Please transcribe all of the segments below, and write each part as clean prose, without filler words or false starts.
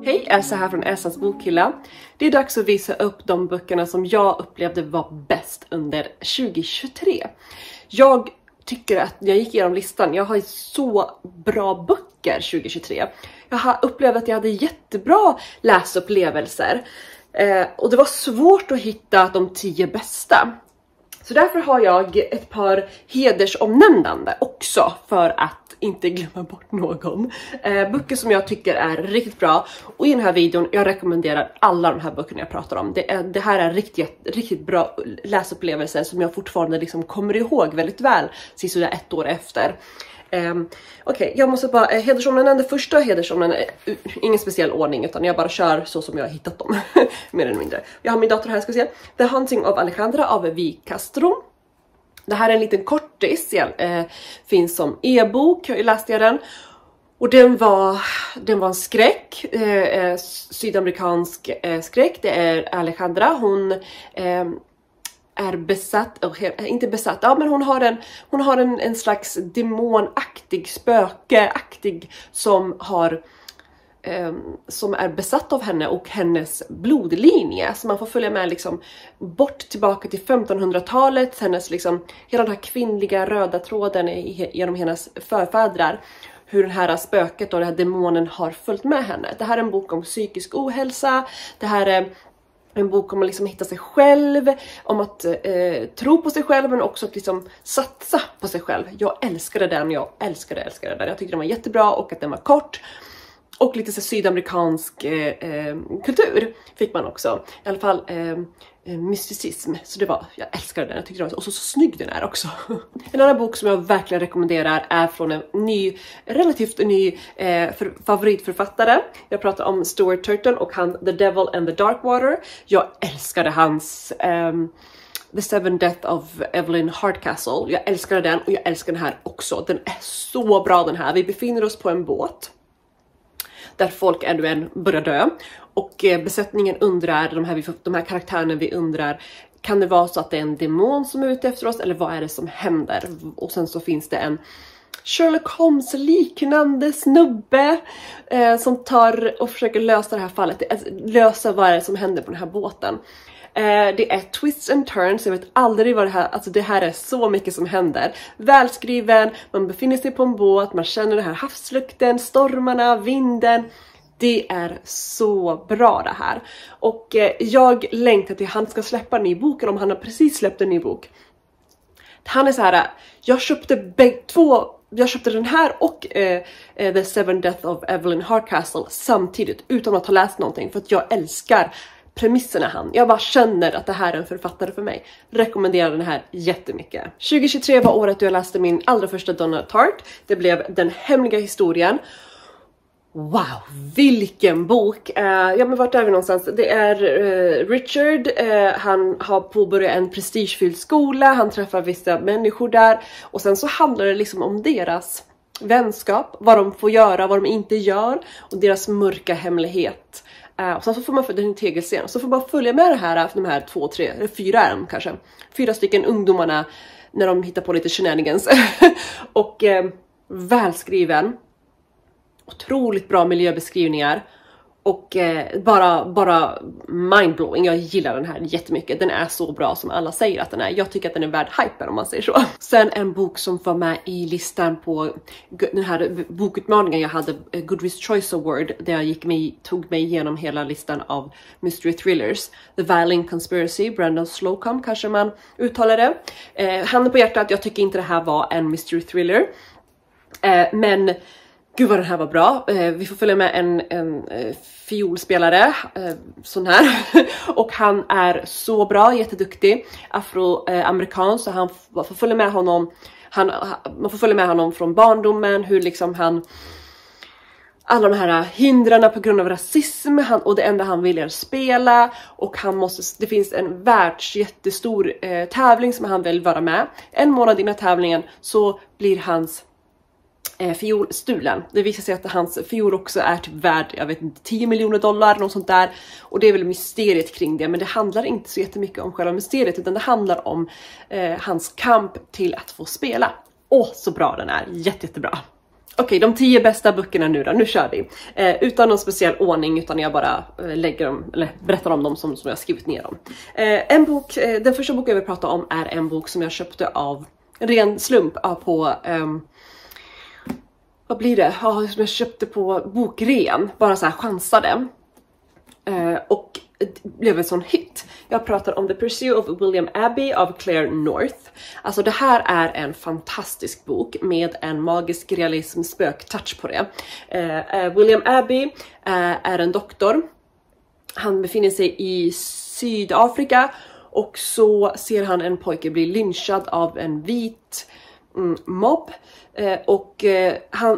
Hej, Elsa här från Elsas bokhylla. Det är dags att visa upp de böckerna som jag upplevde var bäst under 2023. Jag tycker att jag gick igenom listan. Jag har så bra böcker 2023. Jag har upplevt att jag hade jättebra läsupplevelser. Och det var svårt att hitta de 10 bästa. Så därför har jag ett par hedersomnämnande också för att inte glömma bort någon. Böcker som jag tycker är riktigt bra. Och i den här videon, jag rekommenderar alla de här böckerna jag pratar om. Det här är riktigt bra läsupplevelser som jag fortfarande liksom kommer ihåg väldigt väl. Sådär 1 år efter. Okej, jag måste bara hedersomnämnande, första hedersomnämnande, ingen speciell ordning utan jag bara kör så som jag har hittat dem. Mer eller mindre. Jag har min dator här, ska vi se. The Hunting of Alejandra av Vi Castro. Det här är en liten kortis, finns som e-bok, jag läste den. Och den var en skräck, sydamerikansk skräck. Det är Alejandra, hon är besatt, inte besatt, ja men hon har en slags demonaktig, spökeaktig som är besatt av henne och hennes blodlinje. Så man får följa med liksom bort tillbaka till 1500-talet, hennes liksom, hela den här kvinnliga röda tråden genom hennes förfädrar. Hur den här spöket och den här demonen har följt med henne. Det här är en bok om psykisk ohälsa. Det här är en bok om att liksom hitta sig själv, om att tro på sig själv men också att liksom satsa på sig själv. Jag älskade den, jag älskade den. Jag tyckte den var jättebra och att den var kort. Och lite så sydamerikansk kultur fick man också. I alla fall mysticism. Så jag älskade den. Jag tyckte den var så snygg den är också. En annan bok som jag verkligen rekommenderar är från en relativt ny favoritförfattare. Jag pratar om Stuart Turton och The Devil and the Dark Water. Jag älskade hans The Seven Death of Evelyn Hardcastle. Jag älskade den och jag älskar den här också. Den är så bra den här. Vi befinner oss på en båt där folk ännu än börjar dö. Och besättningen undrar, de här karaktärerna vi undrar, kan det vara så att det är en demon som är ute efter oss? Eller vad är det som händer? Och sen så finns det en Sherlock Holmes liknande snubbe som tar och försöker lösa det här fallet. Lösa vad är det som händer på den här båten. Det är twists and turns, jag vet aldrig vad det här, alltså det här är så mycket som händer. Välskriven, man befinner sig på en båt, man känner den här havslukten, stormarna, vinden. Det är så bra det här. Och jag längtar till han ska släppa en ny bok, eller om han har precis släppt en ny bok. Han är så här, jag köpte den här och The Seven Death of Evelyn Hardcastle samtidigt utan att ha läst någonting, för att jag älskar premisserna jag bara känner att det här är en författare för mig. Rekommenderar den här jättemycket. 2023 var året då jag läste min allra första Donna Tartt. Det blev Den hemliga historien. Wow, vilken bok! Men vart är vi någonstans? Det är Richard, han har påbörjat en prestigefylld skola, han träffar vissa människor där. Och sen så handlar det liksom om deras vänskap, vad de får göra, vad de inte gör. Och deras mörka hemlighet. Och sen så får man följa en tegelscen. Så får man följa med det här för de här 2, 3, eller 4 är de kanske. 4 stycken ungdomarna när de hittar på lite shenanigans. Och välskriven. Otroligt bra miljöbeskrivningar. Och bara mindblowing. Jag gillar den här jättemycket. Den är så bra som alla säger att den är. Jag tycker att den är värd hypen om man säger så. Sen en bok som var med i listan på den här bokutmaningen jag hade, Goodreads Choice Award, där jag tog mig igenom hela listan av mystery thrillers. The Violin Conspiracy, Brandon Slocum kanske man uttalar det. Handen på hjärtat, jag tycker inte det här var en mystery thriller. Men gud vad den här var bra. Vi får följa med en fiolspelare, sån här. Och han är så bra, jätteduktig. Afroamerikan, så han får följa med honom. Man får följa med honom från barndomen, hur liksom alla de här hindrarna på grund av rasism, och det enda han vill är spela, och det finns en jättestor tävling som han vill vara med. En månad innan tävlingen så blir hans fiol stulen. Det visar sig att hans fiol också är typ värd, jag vet inte, $10 miljoner, något sånt där. Och det är väl mysteriet kring det, men det handlar inte så jättemycket om själva mysteriet, utan det handlar om hans kamp till att få spela. Så bra den är, jättebra. Okej, de 10 bästa böckerna nu då, nu kör vi. Utan någon speciell ordning, utan jag bara lägger dem, eller berättar om dem som jag skrivit ner dem. Den första boken jag vill prata om är en bok som jag köpte av ren slump på... vad blir det? Ja, som jag köpte på bokrean, bara så här chansade. Och det blev en sån hit. Jag pratar om The Pursuit of William Abbey av Claire North. Alltså det här är en fantastisk bok med en magisk realism spöktouch på det. William Abbey är en doktor. Han befinner sig i Sydafrika och så ser han en pojke bli lynchad av en vit mobb. Och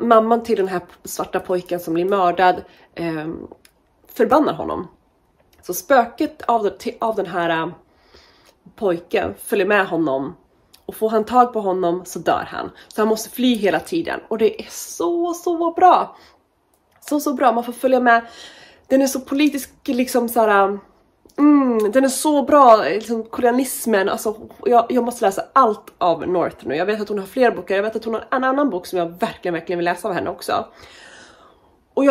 mamman till den här svarta pojken som blir mördad förbannar honom. Så spöket av den här pojken följer med honom. Och får han tag på honom så dör han. Så han måste fly hela tiden. Och det är så bra. Så bra. Man får följa med. Den är så politisk liksom såhär. Den är så bra. Liksom, koreanismen. Alltså, jag måste läsa allt av North nu. Jag vet att hon har fler böcker. Jag vet att hon har en annan bok som jag verkligen vill läsa av henne också. Och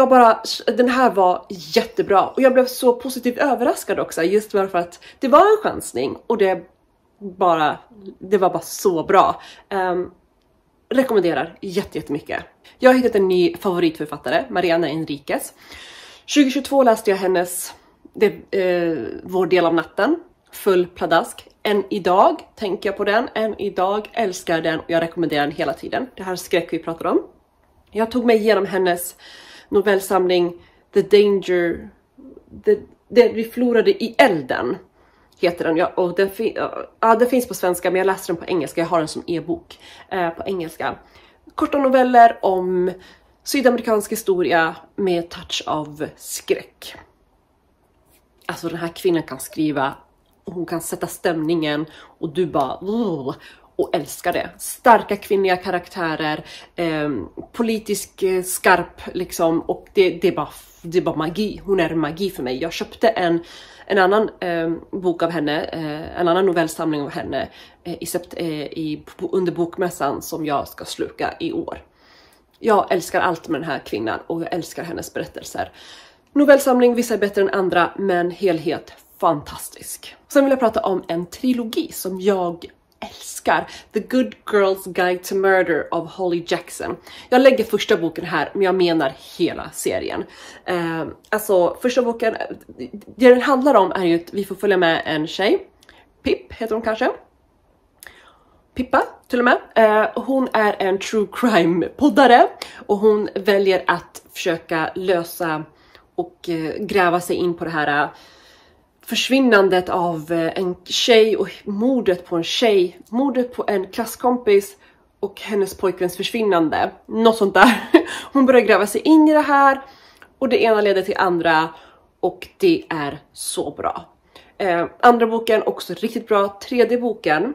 den här var jättebra. Och jag blev så positivt överraskad också. Just för att det var en chansning. Och det var bara så bra. Rekommenderar jättemycket. Jag har hittat en ny favoritförfattare. Mariana Enriquez. 2022 läste jag hennes Vår del av natten. Full pladask. Än idag tänker jag på den. Än idag älskar den. Och jag rekommenderar den hela tiden. Det här skräck vi pratar om. Jag tog mig igenom hennes novellsamling The Danger, det vi förlorade i elden heter den. Och den finns på svenska, men jag läser den på engelska. Jag har den som e-bok på engelska. Korta noveller om sydamerikansk historia med touch av skräck. Alltså den här kvinnan kan skriva och hon kan sätta stämningen och du bara och älskar det. Starka kvinnliga karaktärer, politisk skarp liksom, och det är bara magi. Hon är magi för mig. Jag köpte en annan bok av henne, en annan novellsamling av henne under bokmässan som jag ska sluka i år. Jag älskar allt med den här kvinnan och jag älskar hennes berättelser. Novellsamling, vissa är bättre än andra, men helhet fantastisk. Sen vill jag prata om en trilogi som jag älskar. The Good Girl's Guide to Murder av Holly Jackson. Jag lägger första boken här, men jag menar hela serien. Alltså första boken, det den handlar om är ju att vi får följa med en tjej. Pip heter hon kanske. Pippa till och med. Hon är en true crime poddare och hon väljer att försöka lösa och gräva sig in på det här försvinnandet av en tjej och mordet på en tjej, mordet på en klasskompis och hennes pojkväns försvinnande. Något sånt där. Hon börjar gräva sig in i det här och det ena leder till andra och det är så bra. Andra boken också riktigt bra. Tredje boken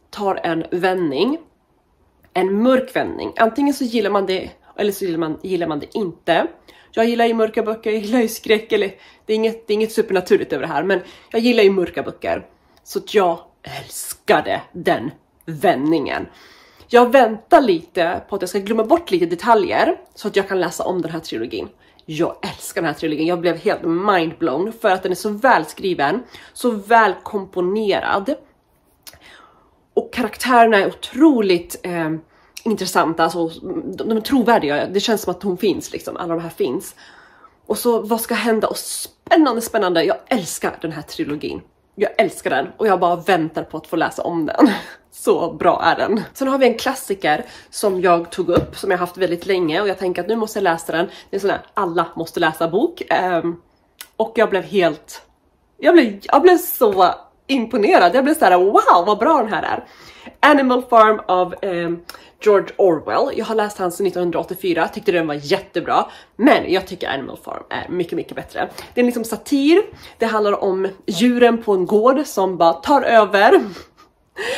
tar en vändning. En mörk vändning. Antingen så gillar man det eller så gillar man det inte. Jag gillar ju mörka böcker, jag gillar ju skräck, eller det är inget supernaturligt över det här, men jag gillar ju mörka böcker. Så att jag älskade den vändningen. Jag väntar lite på att jag ska glömma bort lite detaljer så att jag kan läsa om den här trilogin. Jag älskar den här trilogin, jag blev helt mindblown för att den är så välskriven, så väl komponerad. Och karaktärerna är otroligt intressanta, alltså, de är trovärdiga, det känns som att hon finns liksom, alla de här finns. Och så vad ska hända, och spännande, jag älskar den här trilogin. Jag älskar den och jag bara väntar på att få läsa om den. Så bra är den. Sen har vi en klassiker som jag tog upp, som jag haft väldigt länge och jag tänker att nu måste jag läsa den. Det är sån här alla måste läsa bok. Och jag blev så imponerad. Jag blev så här: wow, vad bra den här är. Animal Farm av George Orwell. Jag har läst hans 1984, tyckte den var jättebra. Men jag tycker Animal Farm är mycket bättre. Det är liksom satir. Det handlar om djuren på en gård som bara tar över.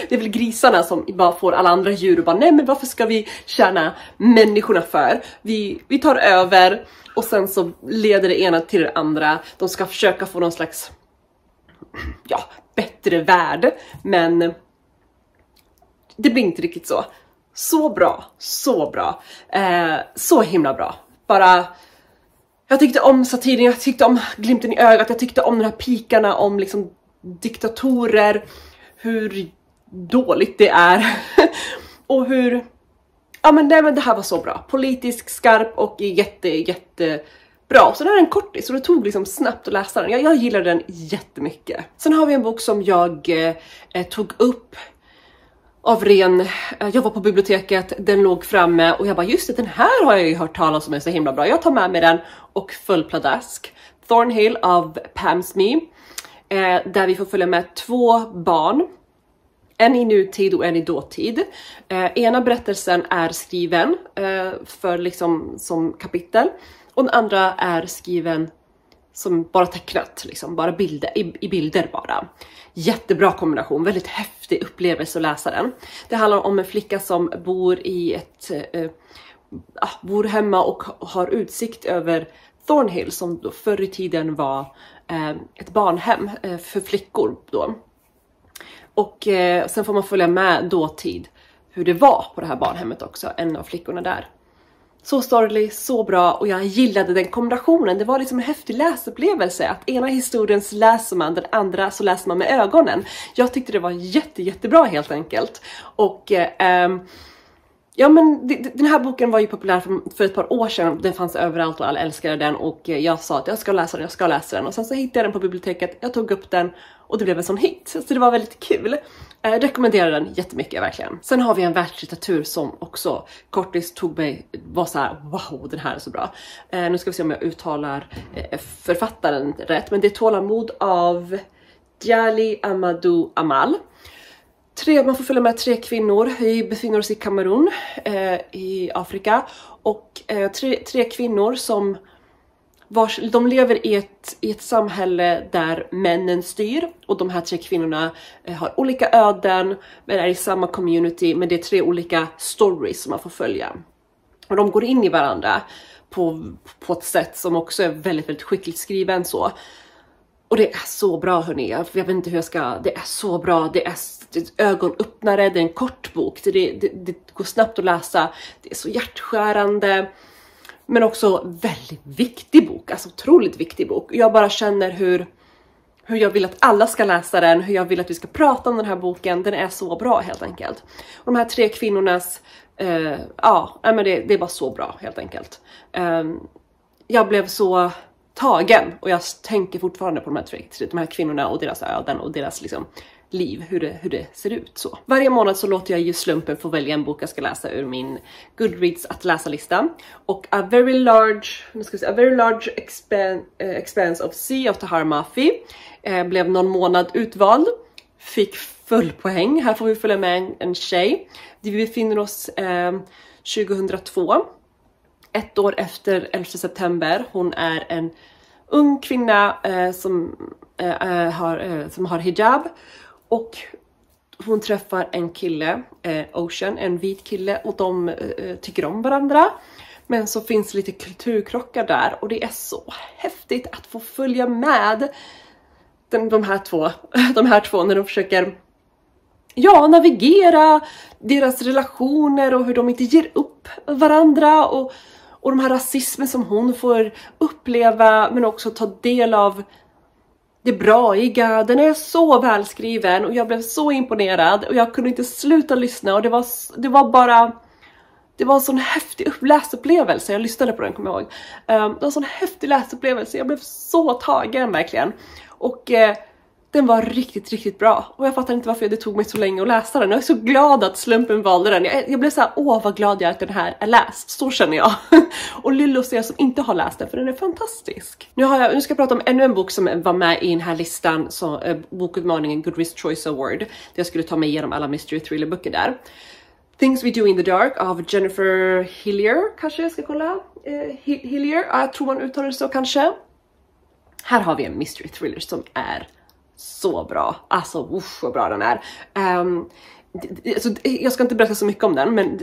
Det är väl grisarna som bara får alla andra djur och bara, nej men varför ska vi tjäna människorna för? Vi tar över och sen så leder det ena till det andra. De ska försöka få någon slags bättre värld, men det blir inte riktigt så. Så bra, så bra. Så himla bra. Bara, jag tyckte om satiren, jag tyckte om glimten i ögat, jag tyckte om de här pikarna om liksom diktatorer, hur dåligt det är och hur, ja men det här var så bra, politisk, skarp och jätte bra. Så det är en kortis, så det tog liksom snabbt att läsa den. Jag gillar den jättemycket. Sen har vi en bok som jag tog upp av ren, jag var på biblioteket, den låg framme och jag bara just det, den här har jag ju hört talas om, är så himla bra. Jag tar med mig den och föll pladask. Thornhill av Pam Smee, där vi får följa med 2 barn. En i nutid och en i dåtid. Ena berättelsen är skriven för liksom som kapitel. Och den andra är skriven som bara tecknat, liksom, bara bilder, i bilder bara. Jättebra kombination, väldigt häftig upplevelse att läsa den. Det handlar om en flicka som bor i bor hemma och har utsikt över Thornhill, som då förr i tiden var ett barnhem för flickor då. Och sen får man följa med dåtid hur det var på det här barnhemmet också, en av flickorna där. Så sorglig, så bra, och jag gillade den kombinationen. Det var liksom en häftig läsupplevelse. Att ena historien så läser man, den andra så läser man med ögonen. Jag tyckte det var jättebra helt enkelt. Och ja men den här boken var ju populär för ett par år sedan. Den fanns överallt och alla älskade den. Och jag sa att jag ska läsa den. Och sen så hittade jag den på biblioteket. Jag tog upp den och det blev en sån hit. Så det var väldigt kul. Jag rekommenderar den jättemycket verkligen. Sen har vi en världslitteratur som också kortis tog mig, var så här: wow, den här är så bra. Nu ska vi se om jag uttalar författaren rätt. Men det är Tålamod av Djali Amadou Amal. Man får följa med 3 kvinnor. Vi befinner oss i Kamerun i Afrika. Och 3 kvinnor som de lever i ett samhälle där männen styr. Och de här 3 kvinnorna har olika öden, men är i samma community. Men det är 3 olika stories som man får följa. Och de går in i varandra på ett sätt som också är väldigt skickligt skriven så. Och det är så bra hörni, jag vet inte hur jag ska, det är så bra, det är ögonöppnare, det är en kort bok, det går snabbt att läsa, det är så hjärtskärande, men också väldigt viktig bok, alltså otroligt viktig bok. Jag bara känner hur jag vill att alla ska läsa den, hur jag vill att vi ska prata om den här boken, den är så bra helt enkelt. Och de här 3 kvinnornas, men det är bara så bra helt enkelt. Jag blev så tagen och jag tänker fortfarande på de här kvinnorna och deras öden och deras liksom liv, hur det ser ut så. Varje månad så låter jag ju slumpen få välja en bok jag ska läsa ur min Goodreads att läsa-lista. Och A Very Large Expanse of Sea av Tahar Mafi blev någon månad utvald. Fick full poäng. Här får vi följa med en tjej. Vi befinner oss 2002. 1 år efter 11 september. Hon är en ung kvinna som har hijab. Och hon träffar en kille, Ocean, en vit kille. Och de tycker om varandra. Men så finns lite kulturkrockar där. Och det är så häftigt att få följa med de här två när de försöker navigera deras relationer och hur de inte ger upp varandra och de här rasismen som hon får uppleva, men också ta del av det braiga. Den är så välskriven och jag blev så imponerad och jag kunde inte sluta lyssna, och det var en sån häftig läsupplevelse. Jag lyssnade på den, kommer jag ihåg. Det var en sån häftig läsupplevelse. Jag blev så tagen verkligen. Och den var riktigt bra. Och jag fattar inte varför det tog mig så länge att läsa den. Jag är så glad att slumpen valde den. Jag blev så här, vad glad jag är att den här är läst. Så känner jag. Och Lillo ser jag som inte har läst den, för den är fantastisk. Nu ska jag prata om ännu en bok som var med i den här listan. Bokutmaningen Goodreads Choice Award. Där jag skulle ta mig igenom alla mystery thriller böcker där. Things We Do in the Dark av Jennifer Hillier. Kanske jag ska kolla. Hillier, jag tror man uttalar det så kanske. Här har vi en mystery thriller som är så bra. Alltså, vad bra den är. Jag ska inte berätta så mycket om den, men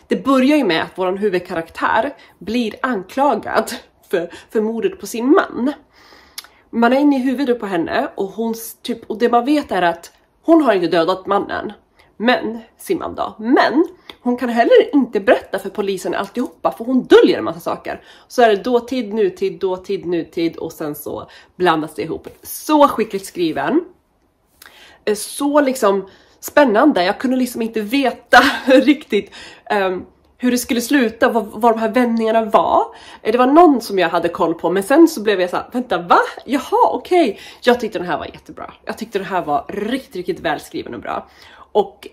det börjar ju med att vår huvudkaraktär blir anklagad för mordet på sin man. Man är inne i huvudet på henne och och det man vet är att hon har inte dödat mannen. Men, Simman då, men hon kan heller inte berätta för polisen alltihopa, för hon döljer en massa saker. Så är det dåtid, nutid och sen så blandas det ihop. Så skickligt skriven. Så liksom spännande. Jag kunde liksom inte veta riktigt hur det skulle sluta, vad de här vändningarna var. Det var någon som jag hade koll på, men sen så blev jag så här, vänta, va? Jaha, okej. Jag tyckte den här var jättebra. Jag tyckte den här var riktigt välskriven och bra. Och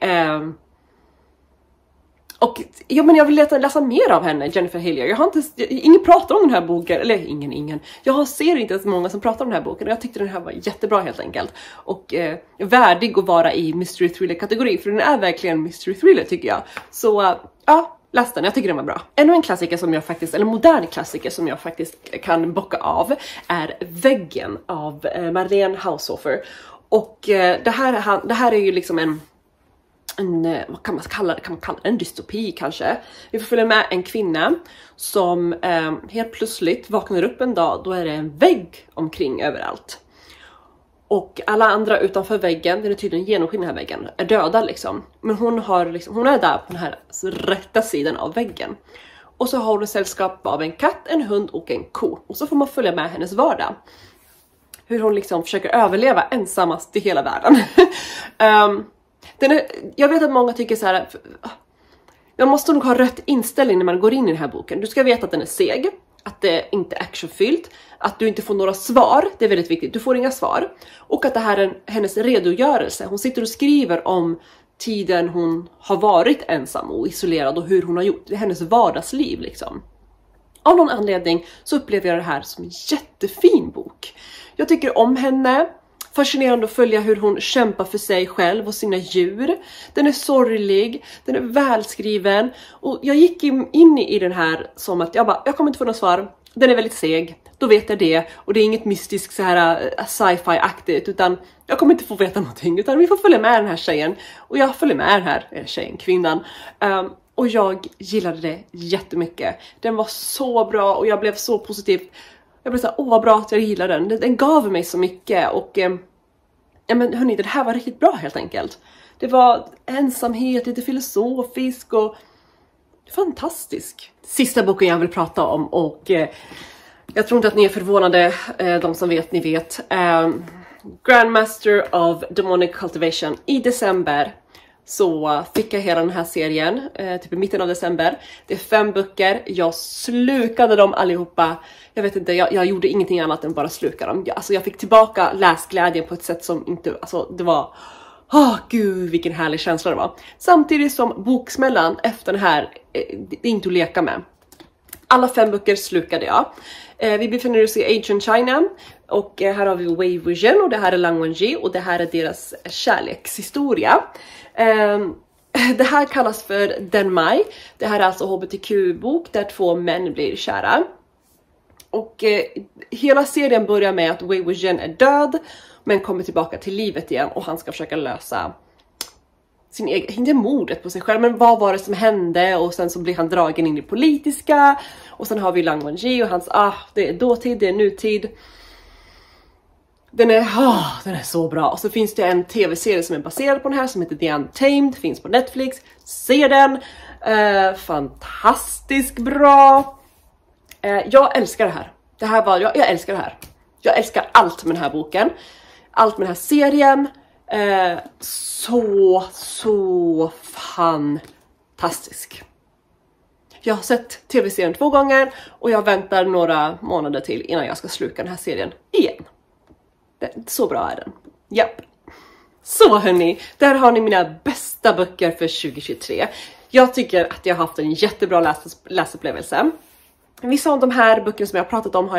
ja, men jag vill läsa mer av henne, Jennifer Hillier. Jag har inte, ingen pratar om den här boken, eller ingen. Jag ser inte ens många som pratar om den här boken och jag tyckte den här var jättebra helt enkelt. Och värdig att vara i mystery thriller kategori, för den är verkligen mystery thriller tycker jag. Så ja, läs den, jag tycker den var bra. Ännu en klassiker som jag faktiskt, eller modern klassiker som jag faktiskt kan bocka av är Väggen av Marlene Haushofer. Och det här är ju liksom vad kan man kalla det? Kan man kalla det en dystopi kanske? Vi får följa med en kvinna som helt plötsligt vaknar upp en dag, då är det en vägg omkring överallt. Och alla andra utanför väggen, den är tydligen genomskinlig den här väggen, är döda liksom. Men hon är där på den här rätta sidan av väggen. Och så har hon sällskap av en katt, en hund och en ko. Och så får man följa med hennes vardag. Hur hon liksom försöker överleva ensammast i hela världen. Jag vet att många tycker så här. Man måste nog ha rätt inställning när man går in i den här boken. Du ska veta att den är seg, att det inte är actionfyllt, att du inte får några svar, det är väldigt viktigt, du får inga svar. Och att det här är hennes redogörelse. Hon sitter och skriver om tiden hon har varit ensam och isolerad och hur hon har gjort, det är hennes vardagsliv liksom. Av någon anledning så upplever jag det här som en jättefin bok. Jag tycker om henne. Fascinerande att följa hur hon kämpar för sig själv och sina djur. Den är sorglig, den är välskriven. Och jag gick in i den här som att jag kommer inte få något svar. Den är väldigt seg, då vet jag det. Och det är inget mystiskt så här sci-fi-aktigt, utan jag kommer inte få veta någonting. Utan vi får följa med den här tjejen. Och jag följer med den här tjejen, kvinnan. Och jag gillade det jättemycket. Den var så bra och jag blev så positiv. Jag blev så här, åh vad bra att jag gillade den. Den gav mig så mycket och ja men hörni, det här var riktigt bra helt enkelt. Det var ensamhet, lite filosofisk och fantastisk. Sista boken jag vill prata om och jag tror inte att ni är förvånade, de som vet, ni vet. Grandmaster of Demonic Cultivation. I december så fick jag hela den här serien, typ i mitten av december. Det är 5 böcker, jag slukade dem allihopa. Jag vet inte, jag gjorde ingenting annat än bara sluka dem. Jag fick tillbaka läsglädjen på ett sätt som inte, det var, gud vilken härlig känsla det var. Samtidigt som boksmällan efter den här, det är inte att leka med. Alla 5 böcker slukade jag. Vi befinner oss i Ancient China och här har vi Wei Wuxian och det här är Lan Wangji och det här är deras kärlekshistoria. Det här kallas för Denmai. Det här är alltså hbtq-bok där 2 män blir kära. Och hela serien börjar med att Wei Wuxian är död men kommer tillbaka till livet igen och han ska försöka lösa sin egen, inte mordet på sig själv, men vad var det som hände, och sen så blir han dragen in i politiska, och sen har vi Lan Wangji och hans, det är dåtid, det är nutid. Den är så bra. Och så finns det en tv-serie som är baserad på den här som heter The Untamed, finns på Netflix. Se den, fantastiskt bra. Jag älskar det här. Jag älskar det här. Jag älskar allt med den här boken. Allt med den här serien. Så fantastisk. Jag har sett tv-serien 2 gånger och jag väntar några månader till innan jag ska sluka den här serien igen. Så bra är den. Japp. Så hörni, där har ni mina bästa böcker för 2023. Jag tycker att jag har haft en jättebra läsupplevelse. Vissa av de här böckerna som jag har pratat om har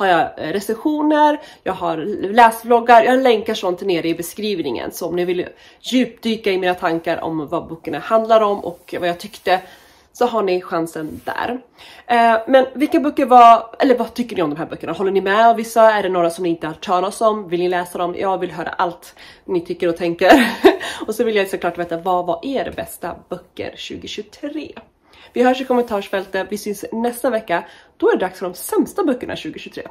jag recensioner, jag har läsvloggar, jag länkar sånt nere i beskrivningen. Så om ni vill djupdyka i mina tankar om vad böckerna handlar om och vad jag tyckte, så har ni chansen där. Men vilka böcker vad tycker ni om de här böckerna? Håller ni med av vissa? Är det några som ni inte har talat om? Vill ni läsa dem? Jag vill höra allt ni tycker och tänker. Och så vill jag såklart veta, vad var er bästa böcker 2023? Vi hörs i kommentarsfältet. Vi syns nästa vecka. Då är det dags för de sämsta böckerna 2023.